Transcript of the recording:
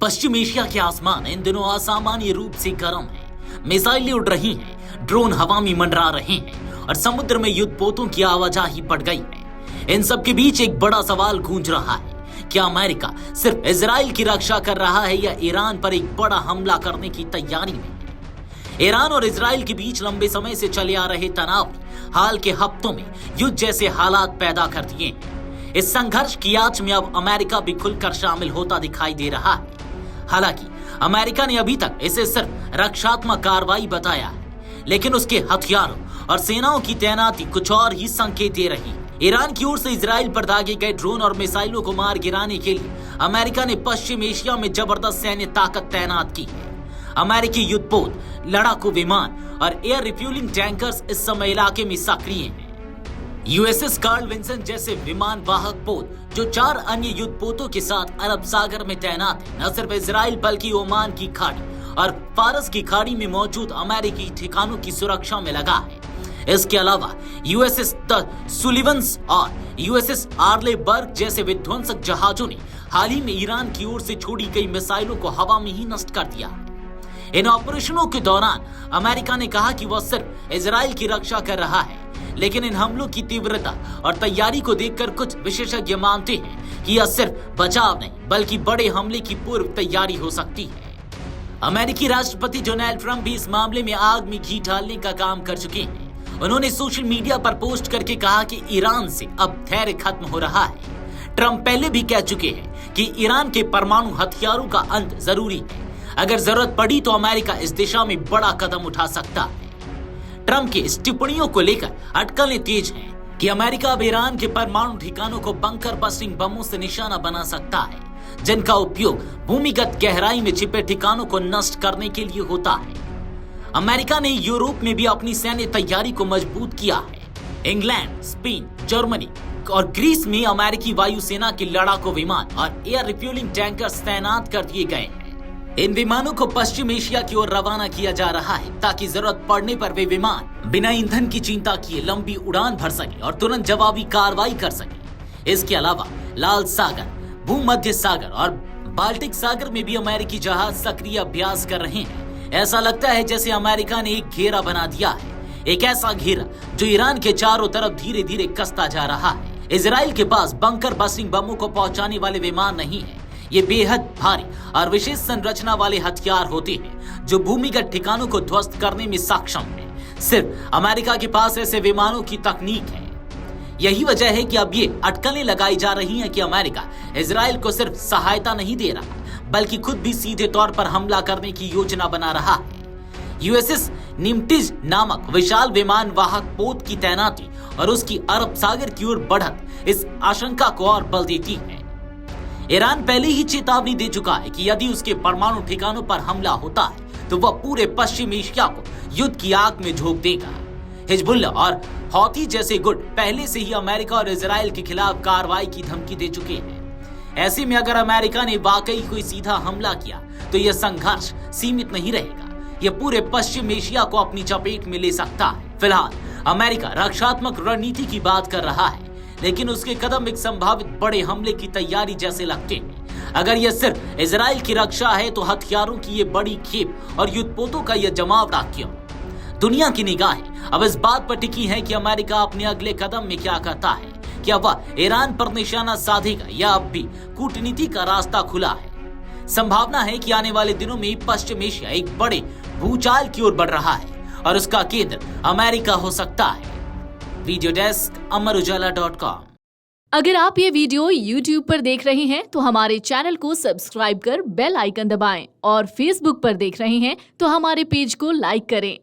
पश्चिम Asia के आसमान इन दिनों असामान्य रूप से गर्म है। मिसाइलें उड़ रही हैं, ड्रोन हवा में मंडरा रहे हैं और समुद्र में युद्धपोतों की आवाजाही बढ़ गई है। इन सब के बीच एक बड़ा सवाल गूंज रहा है, क्या अमेरिका सिर्फ इजराइल की रक्षा कर रहा है या ईरान पर एक बड़ा हमला करने की तैयारी में है? ईरान और इजराइल के बीच लंबे समय से चले आ रहे तनाव ने हाल के हफ्तों में युद्ध जैसे हालात पैदा कर दिए हैं। इस संघर्ष की आंच में अब अमेरिका भी खुलकर शामिल होता दिखाई दे रहा है। हालांकि अमेरिका ने अभी तक इसे सिर्फ रक्षात्मक कार्रवाई बताया है, लेकिन उसके हथियारों और सेनाओं की तैनाती कुछ और ही संकेत दे रही है। ईरान की ओर से इजराइल पर दागे गए ड्रोन और मिसाइलों को मार गिराने के लिए अमेरिका ने पश्चिम एशिया में जबरदस्त सैन्य ताकत तैनात की है। अमेरिकी युद्धपोत, लड़ाकू विमान और एयर रिफ्यूलिंग टैंकर्स इस समय इलाके में सक्रिय हैं। यूएसएस कार्ल विंसन जैसे विमान वाहक पोत जो 4 अन्य युद्धपोतों के साथ अरब सागर में तैनात है, न सिर्फ इजराइल बल्कि ओमान की खाड़ी और फारस की खाड़ी में मौजूद अमेरिकी ठिकानों की सुरक्षा में लगा है। इसके अलावा यूएसएस द सुलिवन्स और यूएसएस आर्लेबर्ग जैसे विध्वंसक जहाजों ने हाल ही में ईरान की ओर से छोड़ी गई मिसाइलों को हवा में ही नष्ट कर दिया है। इन ऑपरेशनों के दौरान अमेरिका ने कहा कि वह सिर्फ इजराइल की रक्षा कर रहा है, लेकिन इन हमलों की तीव्रता और तैयारी को देखकर कुछ विशेषज्ञ मानते हैं कि यह सिर्फ बचाव नहीं बल्कि बड़े हमले की पूर्व तैयारी हो सकती है। अमेरिकी राष्ट्रपति डोनाल्ड ट्रंप भी इस मामले में आग में घी डालने का काम कर चुके हैं। उन्होंने सोशल मीडिया पर पोस्ट करके कहा कि ईरान से अब धैर्य खत्म हो रहा है। ट्रंप पहले भी कह चुके हैं कि ईरान के परमाणु हथियारों का अंत जरूरी है। अगर जरूरत पड़ी तो अमेरिका इस दिशा में बड़ा कदम उठा सकता है। ट्रंप की इस टिप्पणियों को लेकर अटकलें तेज हैं कि अमेरिका अब ईरान के परमाणु ठिकानों को बंकर बस्टिंग बमों से निशाना बना सकता है, जिनका उपयोग भूमिगत गहराई में छिपे ठिकानों को नष्ट करने के लिए होता है। अमेरिका ने यूरोप में भी अपनी सैन्य तैयारी को मजबूत किया है। इंग्लैंड, स्पेन, जर्मनी और ग्रीस में अमेरिकी वायुसेना के लड़ाकू विमान और एयर रिफ्यूलिंग टैंकर्स तैनात कर दिए गए हैं। इन विमानों को पश्चिम एशिया की ओर रवाना किया जा रहा है ताकि जरूरत पड़ने पर वे विमान बिना ईंधन की चिंता किए लंबी उड़ान भर सके और तुरंत जवाबी कार्रवाई कर सके। इसके अलावा लाल सागर, भूमध्य सागर और बाल्टिक सागर में भी अमेरिकी जहाज सक्रिय अभ्यास कर रहे हैं। ऐसा लगता है जैसे अमेरिका ने एक घेरा बना दिया है, एक ऐसा घेरा जो ईरान के चारों तरफ धीरे धीरे कसता जा रहा है। इजराइल के पास बंकर बस्टिंग बमों को पहुंचाने वाले विमान नहीं है। ये बेहद भारी और विशेष संरचना वाले हथियार होते हैं जो भूमिगत ठिकानों को ध्वस्त करने में सक्षम है। सिर्फ अमेरिका के पास ऐसे विमानों की तकनीक है। यही वजह है कि अब ये अटकलें लगाई जा रही हैं कि अमेरिका इजराइल को सिर्फ सहायता नहीं दे रहा बल्कि खुद भी सीधे तौर पर हमला करने की योजना बना रहा है। यूएसएस निम्टिज नामक विशाल विमान वाहक पोत की तैनाती और उसकी अरब सागर की ओर बढ़त इस आशंका को और बल देती है। ईरान पहले ही चेतावनी दे चुका है कि यदि उसके परमाणु ठिकानों पर हमला होता है तो वह पूरे पश्चिम एशिया को युद्ध की आग में झोंक देगा। हिजबुल्लाह और हौती जैसे गुट पहले से ही अमेरिका और इजराइल के खिलाफ कार्रवाई की धमकी दे चुके हैं। ऐसे में अगर अमेरिका ने वाकई कोई सीधा हमला किया तो यह संघर्ष सीमित नहीं रहेगा, यह पूरे पश्चिम एशिया को अपनी चपेट में ले सकता है। फिलहाल अमेरिका रक्षात्मक रणनीति की बात कर रहा है, लेकिन उसके कदम एक संभावित बड़े हमले की तैयारी जैसे लगते हैं। अगर यह सिर्फ इजराइल की रक्षा है तो हथियारों की ये बड़ी खेप और युद्धपोतों का यह जमावड़ा क्यों? दुनिया की निगाहें अब इस बात पर टिकी है कि अमेरिका अपने अगले कदम में क्या करता है। क्या वह ईरान पर निशाना साधेगा या अब भी कूटनीति का रास्ता खुला है? संभावना है कि आने वाले दिनों में पश्चिम एशिया एक बड़े भूचाल की ओर बढ़ रहा है और उसका केंद्र अमेरिका हो सकता है। Video desk amarujala.com। अगर आप ये वीडियो YouTube पर देख रहे हैं तो हमारे चैनल को सब्सक्राइब कर बेल आइकन दबाएं और Facebook पर देख रहे हैं तो हमारे पेज को लाइक करें।